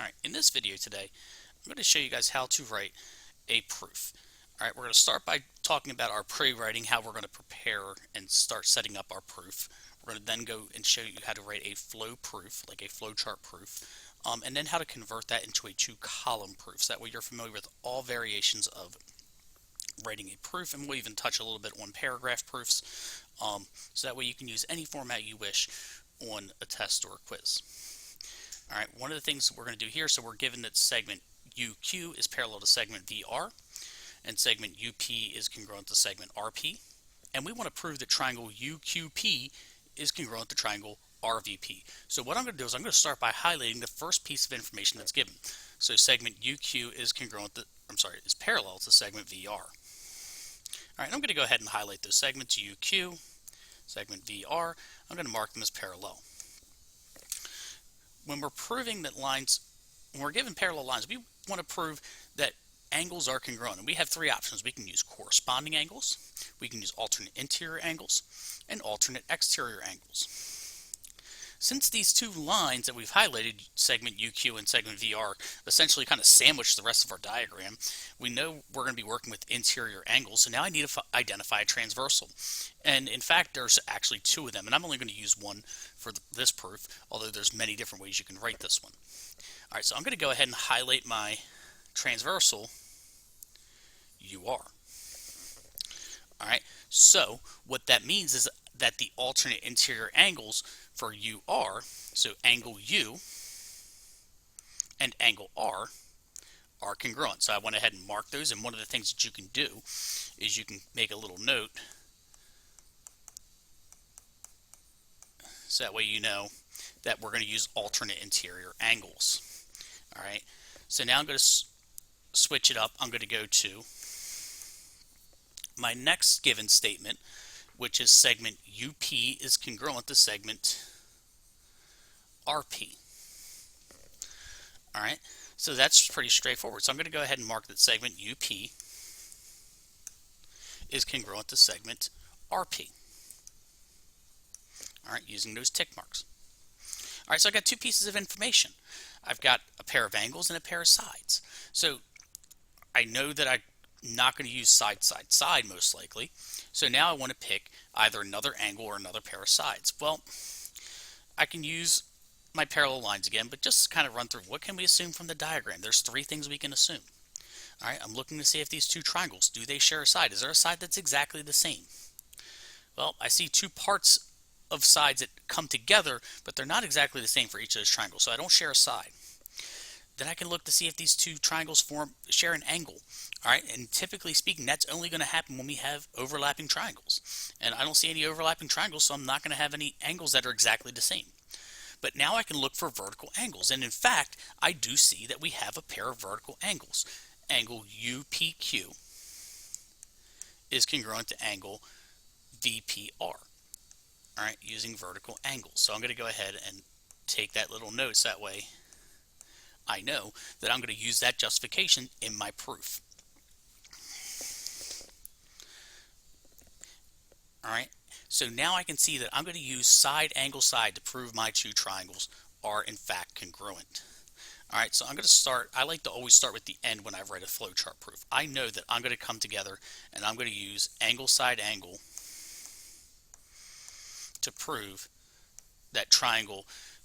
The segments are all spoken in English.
Alright, in this video today, I'm going to show you guys how to write a proof. Alright, we're going to start by talking about our pre-writing, how we're going to prepare and start setting up our proof. We're going to then go and show you how to write a flow proof, like a flowchart proof, and then how to convert that into a two-column proof. So that way you're familiar with all variations of writing a proof, and we'll even touch a little bit on paragraph proofs, so that way you can use any format you wish on a test or a quiz. Alright, one of the things we're going to do here, so we're given that segment UQ is parallel to segment VR, and segment UP is congruent to segment RP, and we want to prove that triangle UQP is congruent to triangle RVP. So what I'm going to do is I'm going to start by highlighting the first piece of information that's given. So segment UQ is is parallel to segment VR. Alright, I'm going to go ahead and highlight those segments, UQ, segment VR. I'm going to mark them as parallel. When we're proving that when we're given parallel lines, we want to prove that angles are congruent. And we have three options. We can use corresponding angles, we can use alternate interior angles, and alternate exterior angles. Since these two lines that we've highlighted, segment UQ and segment VR, essentially kind of sandwich the rest of our diagram, we know we're going to be working with interior angles. So now I need to identify a transversal. And in fact, there's actually two of them, and I'm only going to use one for this proof, although there's many different ways you can write this one. All right, so I'm going to go ahead and highlight my transversal UR. All right, so what that means is that the alternate interior angles for UR, so angle U and angle R, are congruent. So I went ahead and marked those, and one of the things that you can do is you can make a little note so that way you know that we're going to use alternate interior angles. All right, so now I'm going to switch it up. I'm going to go to my next given statement, which is segment UP is congruent to segment RP. All right, so that's pretty straightforward. So I'm going to go ahead and mark that segment UP is congruent to segment RP. All right, using those tick marks. All right, so I got two pieces of information. I've got a pair of angles and a pair of sides. So I know that I'm not going to use side, side, side most likely. So now I want to pick either another angle or another pair of sides. Well, I can use my parallel lines again, but just to kind of run through, what can we assume from the diagram? There's three things we can assume. All right, I'm looking to see if these two triangles, do they share a side? Is there a side that's exactly the same? Well, I see two parts of sides that come together, but they're not exactly the same for each of those triangles, so I don't share a side. Then I can look to see if these two triangles share an angle. All right, and typically speaking, that's only going to happen when we have overlapping triangles. And I don't see any overlapping triangles, so I'm not going to have any angles that are exactly the same. But now I can look for vertical angles, and in fact, I do see that we have a pair of vertical angles. Angle UPQ is congruent to angle VPR. All right, using vertical angles. So I'm going to go ahead and take that little note so that way I know that I'm going to use that justification in my proof. All right, so now I can see that I'm going to use side, angle, side to prove my two triangles are in fact congruent. All right, so I'm going to start. I like to always start with the end when I write a flowchart proof. I know that I'm going to come together and I'm going to use angle, side, angle to prove that triangle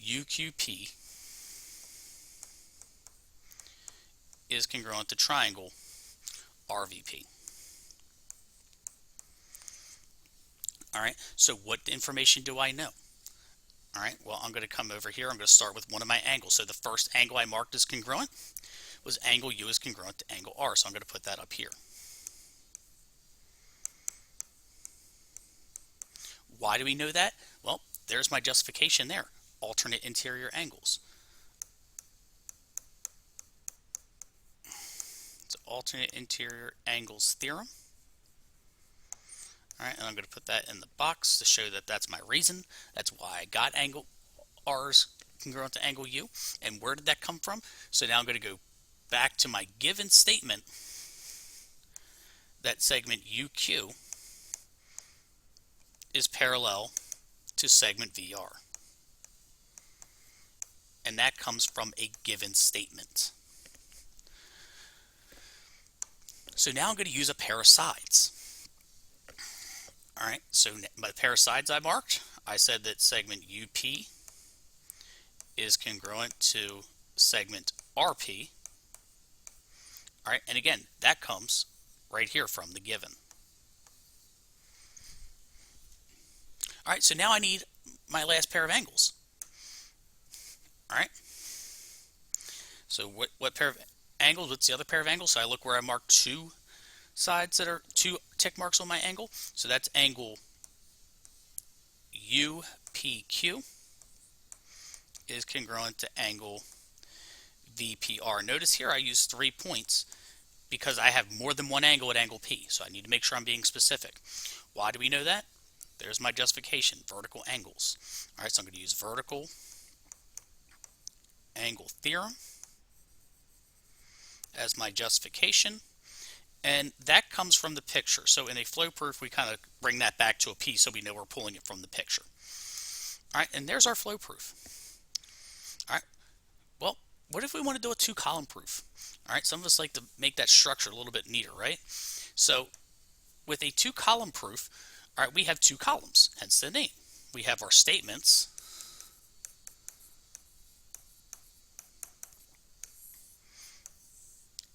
UQP is congruent to triangle RVP. All right, so what information do I know? All right, well, I'm going to come over here. I'm going to start with one of my angles. So the first angle I marked as congruent was angle U is congruent to angle R. So I'm going to put that up here. Why do we know that? Well, there's my justification there. Alternate interior angles. So alternate interior angles theorem. All right, and I'm going to put that in the box to show that that's my reason. That's why I got angle R's congruent to angle U. And where did that come from? So now I'm going to go back to my given statement that segment UQ is parallel to segment VR. and that comes from a given statement. So now I'm going to use a pair of sides. All right, so my pair of sides I marked, I said that segment UP is congruent to segment RP. All right, and again, that comes right here from the given. All right, so now I need my last pair of angles. All right, so what pair of angles? What's the other pair of angles? So I look where I marked two sides that are two tick marks on my angle. So that's angle UPQ is congruent to angle VPR. Notice here I use 3 points because I have more than one angle at angle P. So I need to make sure I'm being specific. Why do we know that? There's my justification, vertical angles. All right, so I'm going to use vertical angle theorem as my justification. And that comes from the picture. So in a flow proof, we kind of bring that back to a P so we know we're pulling it from the picture. All right, and there's our flow proof. All right, well, what if we want to do a 2-column proof? All right, some of us like to make that structure a little bit neater, right? So with a 2-column proof, all right, we have 2 columns, hence the name. We have our statements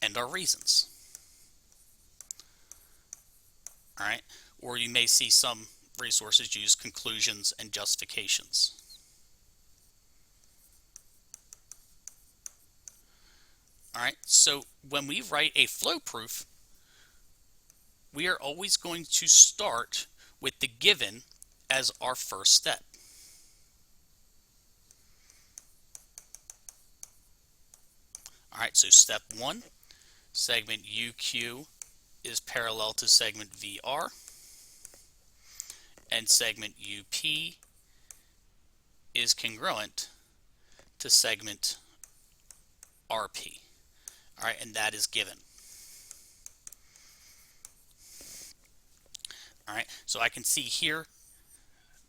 and our reasons. All right, or you may see some resources use conclusions and justifications. All right, so when we write a flow proof, we are always going to start with the given as our first step. All right, so step 1, segment UQ is parallel to segment VR, and segment UP is congruent to segment RP. All right, and that is given. All right, so I can see here,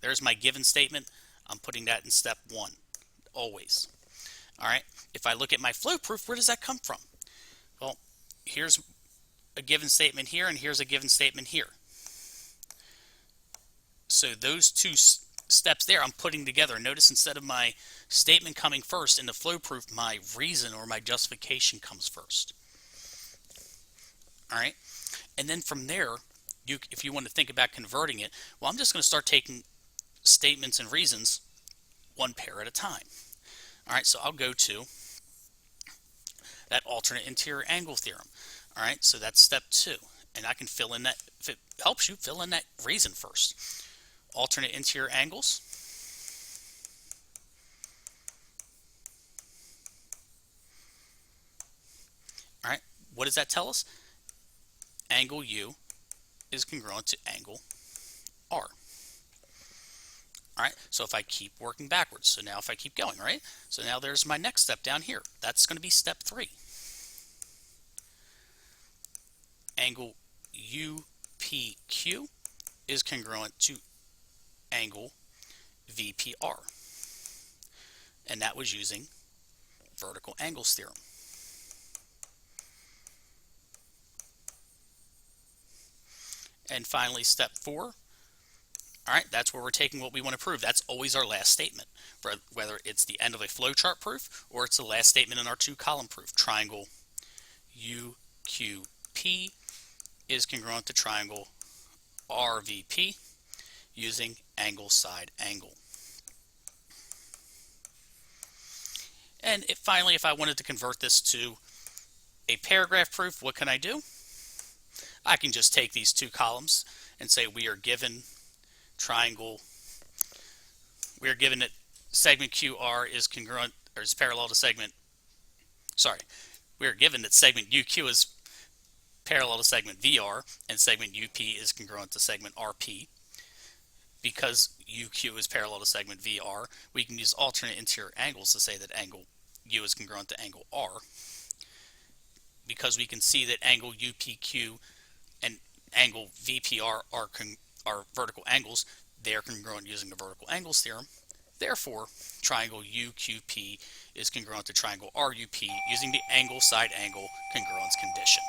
there's my given statement. I'm putting that in step 1, always. All right, if I look at my flow proof, where does that come from? Well, here's a given statement here, and here's a given statement here. So those two steps there I'm putting together. Notice instead of my statement coming first in the flow proof, my reason or my justification comes first. All right, and then from there, if you want to think about converting it, well, I'm just going to start taking statements and reasons one pair at a time. All right, so I'll go to that alternate interior angle theorem. All right, so that's step 2, and I can fill in that, if it helps you, fill in that reason first. Alternate interior angles. All right, what does that tell us? Angle U is congruent to angle R. All right, so if I keep working backwards, so now if I keep going, right? So now there's my next step down here. That's going to be step 3. Angle UPQ is congruent to angle VPR. And that was using vertical angles theorem. And finally, step 4. All right, that's where we're taking what we want to prove. That's always our last statement, whether it's the end of a flowchart proof or it's the last statement in our 2-column proof. Triangle UQP is congruent to triangle RVP using angle side angle. And finally, if I wanted to convert this to a paragraph proof, what can I do? I can just take these 2 columns and say we are given triangle, we are given that segment QR is congruent or is parallel to segment, we are given that segment UQ is parallel to segment VR and segment UP is congruent to segment RP. Because UQ is parallel to segment VR, we can use alternate interior angles to say that angle U is congruent to angle R. Because we can see that angle UPQ and angle VPR are vertical angles, they are congruent using the vertical angles theorem. Therefore, triangle UQP is congruent to triangle RUP using the angle side angle congruence condition.